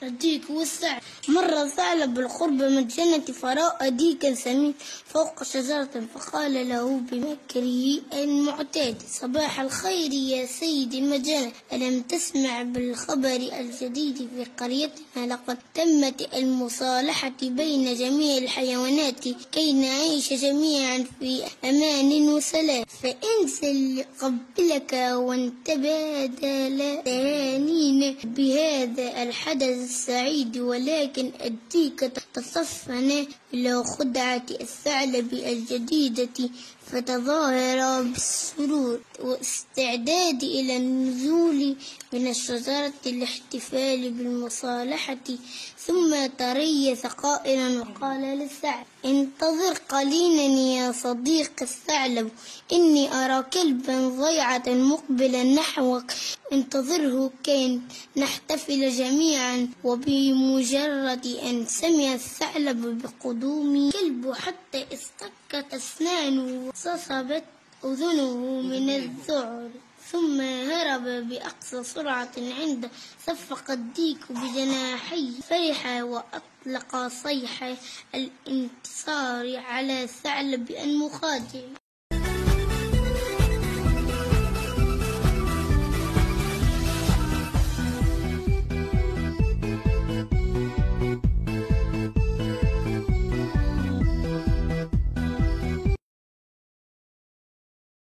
الديك والثعلب. مر الثعلب بالقرب من الجنة فرأى ديكا سمين فوق شجرة فقال له بمكره المعتاد: صباح الخير يا سيد المجنة، ألم تسمع بالخبر الجديد في قريتنا؟ لقد تمت المصالحة بين جميع الحيوانات كي نعيش جميعا في أمان وسلام، فانزل قبلك وانتبادل تهانينا بهذا الحدث السعيد. ولكن الديك تصفن إلى خدعة الثعلب الجديدة فتظاهر بالسرور واستعداد إلى النزول من الشجرة للاحتفال بالمصالحة، ثم تريث قائلا وقال للثعلب: انتظر قليلا يا صديق الثعلب، إني أرى كلبا ضيعة مقبلا نحوك، انتظره كي نحتفل جميعا. وبمجرد أن سمع الثعلب بقدوم كلب حتى اصطكت أسنانه وصصبت أذنه من الذعر، ثم هرب بأقصى سرعة. عند صفق الديك بجناحيه فرح وأطلق صيحة الانتصار على الثعلب المخادع.